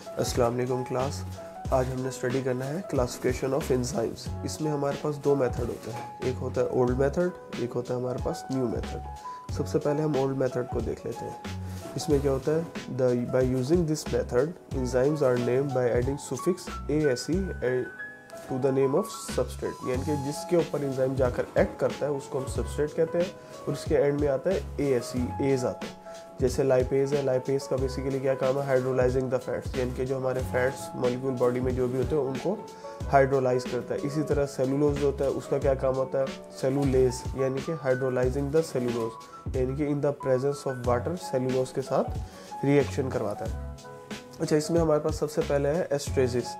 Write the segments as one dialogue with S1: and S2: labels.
S1: अस्सलाम वालेकुम क्लास। आज हमने स्टडी करना है क्लासिफिकेशन ऑफ एंजाइम्स। इसमें हमारे पास दो मेथड होते हैं, एक होता है ओल्ड मेथड, एक होता है हमारे पास न्यू मेथड। सबसे पहले हम ओल्ड मेथड को देख लेते हैं। इसमें क्या होता है, by using this method enzymes are named by adding suffix ASE to the name of substrate, यानी कि जिसके ऊपर एंजाइम जाकर एक्ट करता है उसको हम सबस्ट्रेट कहते हैं और उसके एंड में आता है ASE, एज आता है। जैसे लाइपेज है, लाइपेज का बेसिकली क्या काम है, हाइड्रोलाइजिंग द फैट्स, यानी कि जो हमारे फैट्स मॉलिक्यूल बॉडी में जो भी होते हैं उनको हाइड्रोलाइज करता है। इसी तरह सेलुलोज जो होता है उसका क्या काम होता है, सेलुलेज, यानी कि हाइड्रोलाइजिंग द सेलुलोज, यानी कि in the presence of water cellulose के साथ रिएक्शन करवाता है। अच्छा, इसमें हमारे पास सबसे पहले है एस्ट्रेसिस।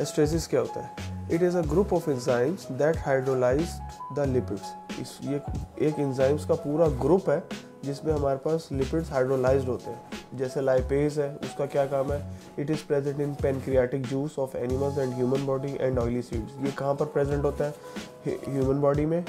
S1: एस्ट्रेसिस क्या होता है, it is a group of enzymes that hydrolyse the lipids. ये एक एंजाइम्स का पूरा ग्रुप है जिसमें हमारे पास लिपिड्स हाइड्रोलाइज्ड होते हैं। जैसे लाइपेज है, उसका क्या काम है, it is present in pancreatic juice of animals and human body and oily seeds. ये कहाँ पर प्रेजेंट होता है, ह्यूमन बॉडी में,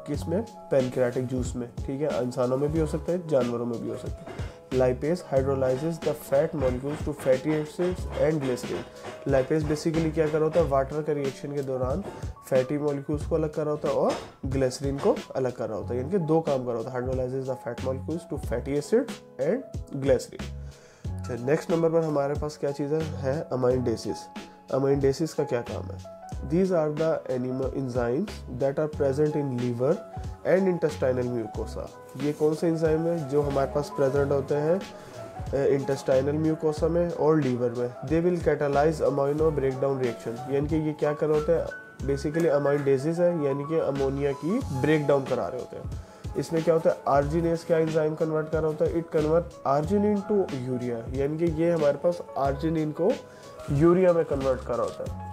S1: किसमें, पैनक्रियाटिक जूस में, ठीक है। इंसानों में भी हो सकता है, जानवरों में भी हो सकता है। Lipase hydrolyses the fat molecules to fatty acids and glycerine. Lipase basically क्या कर रहा होता है, वाटर का रिएक्शन के दौरान फैटी मॉलिक्यूल्स को अलग कर रहा होता है और ग्लिसरीन को अलग कर रहा होता है, यानी कि दो काम कर रहा होता है, hydrolyses the fat molecules to fatty acids and glycerine. अच्छा, नेक्स्ट नंबर पर हमारे पास क्या चीज़ है, अमाइंडेसिस। अमाइंडेसिस का क्या काम है, these are the enzymes that are present in liver and intestinal mucosa। ये कौन से एंजाइम है जो हमारे पास प्रेजेंट होते हैं इंटेस्टाइनल म्यूकोसा में और लीवर में। They will catalyse amino breakdown reaction, यानी कि ये क्या कर रहे होते हैं, बेसिकली अमाइंडेसिस है, यानी कि अमोनिया की ब्रेकडाउन करा रहे होते हैं। इसमें क्या होता है, आर्जिनेस क्या एंजाइम कन्वर्ट कर रहा होता है, it convert arginine to urea, यानी कि ये हमारे पास आर्जिनिन को यूरिया में कन्वर्ट कर रहा होता है।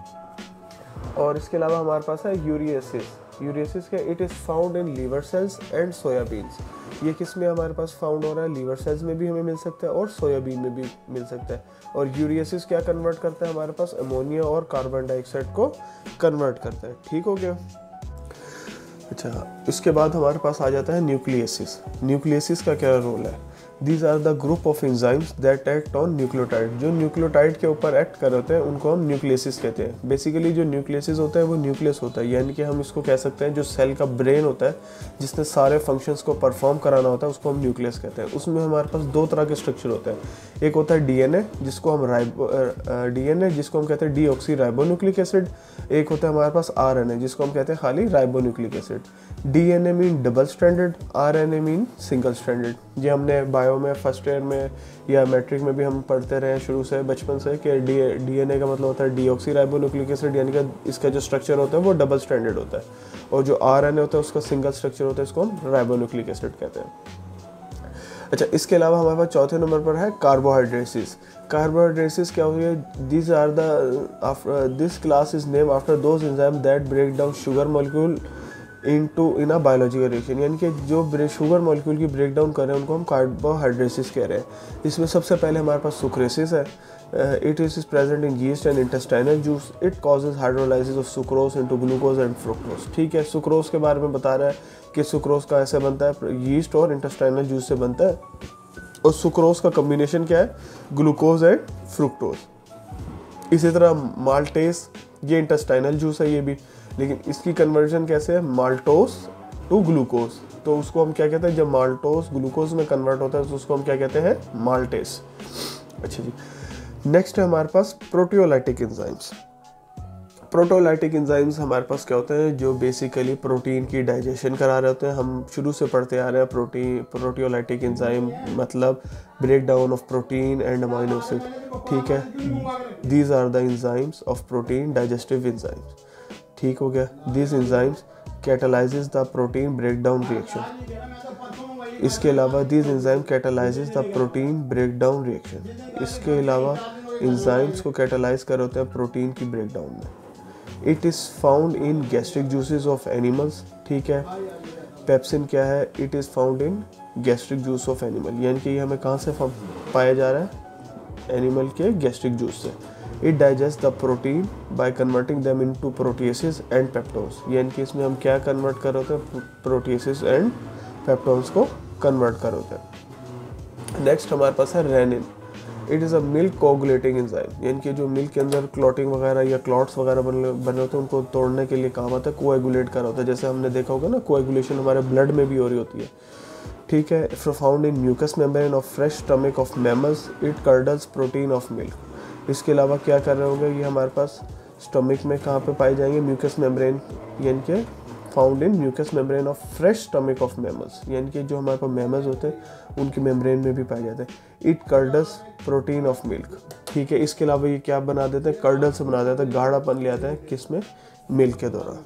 S1: और इसके अलावा हमारे पास है यूरिएसिस। यूरिएसिस क्या, it is found in liver cells and soybeans. ये किस में हमारे पास फाउंड हो रहा है, लीवर सेल्स में भी हमें मिल सकता है और सोयाबीन में भी मिल सकता है। और यूरिएसिस क्या कन्वर्ट करता है, हमारे पास अमोनिया और कार्बन डाइऑक्साइड को कन्वर्ट करता है, ठीक हो गया। अच्छा, इसके बाद हमारे पास आ जाता है न्यूक्लियसिस। न्यूक्लियसिस का क्या रोल है, These are the group of enzymes that act on nucleotide। जो न्यूक्लियोटाइड के ऊपर एक्ट कर रहे होते हैं उनको हम न्यूक्लियसिस कहते हैं। बेसिकली जो न्यूक्लियसिस होता है वो न्यूक्लियस होता है, यानी कि हम इसको कह सकते हैं जो सेल का ब्रेन होता है जिसने सारे फंक्शंस को परफॉर्म कराना होता है उसको हम न्यूक्लियस कहते हैं। उसमें हमारे पास दो तरह के स्ट्रक्चर होते हैं, एक होता है DNA जिसको हम कहते हैं डीऑक्सी राइबोन्यूक्लिक एसिड, एक होता है हमारे पास RNA जिसको हम कहते हैं खाली ribonucleic acid. DNA mean double stranded, RNA mean single stranded. ये हमने बायो में फर्स्ट ईयर में या मैट्रिक में भी हम पढ़ते रहे शुरू से, बचपन से, कि DNA का मतलब होता है डीऑक्सी राइबोन्यूक्लिक एसिड, यानी कि इसका जो स्ट्रक्चर होता है वो डबल स्ट्रैंडेड होता है, और जो RNA होता है उसका सिंगल स्ट्रक्चर होता है, इसको हम राइबोन्यूक्लिक एसिड कहते हैं। अच्छा, इसके अलावा हमारे पास चौथे नंबर पर है कार्बोहाइड्रेसिस। कार्बोहाइड्रेसिस क्या हुई है, this class is name after those enzyme that break down sugar molecule in a biological reaction, यानी कि जो शुगर मॉलिक्यूल की ब्रेक डाउन कर रहे हैं उनको हम कार्बोहाइड्रेसिस कह रहे हैं। इसमें सबसे पहले हमारे पास सुक्रेसिस है। It is present in yeast and intestinal juice. It causes hydrolysis of sucrose into glucose and fructose, ठीक है। सुक्रोज के बारे में बता रहा है कि सुक्रोज कहाँ से बनता है, यीस्ट और इंटेस्टाइनल जूस से बनता है, और सुक्रोज का कम्बिनेशन क्या है, ग्लूकोज एंड फ्रुक्टोज। इसी तरह माल्टेस, ये इंटेस्टाइनल जूस है ये भी, लेकिन इसकी कन्वर्जन कैसे है, माल्टोस टू ग्लूकोज, तो उसको हम क्या कहते हैं, जब माल्टोस ग्लूकोज में कन्वर्ट होता है तो उसको हम क्या कहते हैं, माल्टेस। अच्छा जी, नेक्स्ट है हमारे पास प्रोटियोलाइटिक एंजाइम्स। प्रोटियोलाइटिक एंजाइम्स हमारे पास क्या होते हैं, जो बेसिकली प्रोटीन की डाइजेशन करा रहे होते हैं। हम शुरू से पढ़ते आ रहे हैं प्रोटियोलाइटिक एंजाइम मतलब break down of protein and amino acid, ठीक है। These are the enzymes of protein digestive enzymes, ठीक हो गया। This enzymes catalyses the protein breakdown reaction. इसके अलावा this enzyme catalyses the protein breakdown reaction. इसके अलावा एंजाइम्स को कैटालाइज कर होते हैं प्रोटीन की ब्रेकडाउन में। It is found in gastric juices of animals, ठीक है। पेप्सिन क्या है, it is found in gastric juice of animal, यानी कि ये हमें कहाँ से पाया जा रहा है, एनिमल के गैस्ट्रिक जूस से। It digest the protein by converting them into proteases and peptones, यानी कि इसमें हम क्या कन्वर्ट कर होते हैं, प्रोटीएसेस एंड पेप्टोन्स को कन्वर्ट कर होते हैं। नेक्स्ट हमारे पास है rennin. It is a milk coagulating enzyme, यानी कि जो मिल्क के अंदर क्लॉटिंग वगैरह या क्लॉट्स वगैरह बने होते हैं उनको तोड़ने के लिए काम आता है, कोएगुलेट कर होता है। जैसे हमने देखा होगा ना, कोएगुलेशन हमारे ब्लड में भी हो रही होती है, ठीक है। Found in mucus membrane of fresh stomach of mammals, it curdles protein of milk. इसके अलावा क्या कर रहे होंगे, ये हमारे पास स्टमक में कहाँ पे पाए जाएंगे, म्यूकस मेम्ब्रेन, यानी कि found in mucus membrane of fresh stomach of mammals, यानी कि जो हमारे पास मैमल्स होते हैं उनकी मेम्ब्रेन में भी पाए जाते हैं। It curdles protein of milk, ठीक है। इसके अलावा ये क्या बना देते हैं, कर्डल से बना देते हैं, गाढ़ापन ले आते हैं किसमें, मिल्क के दौरान।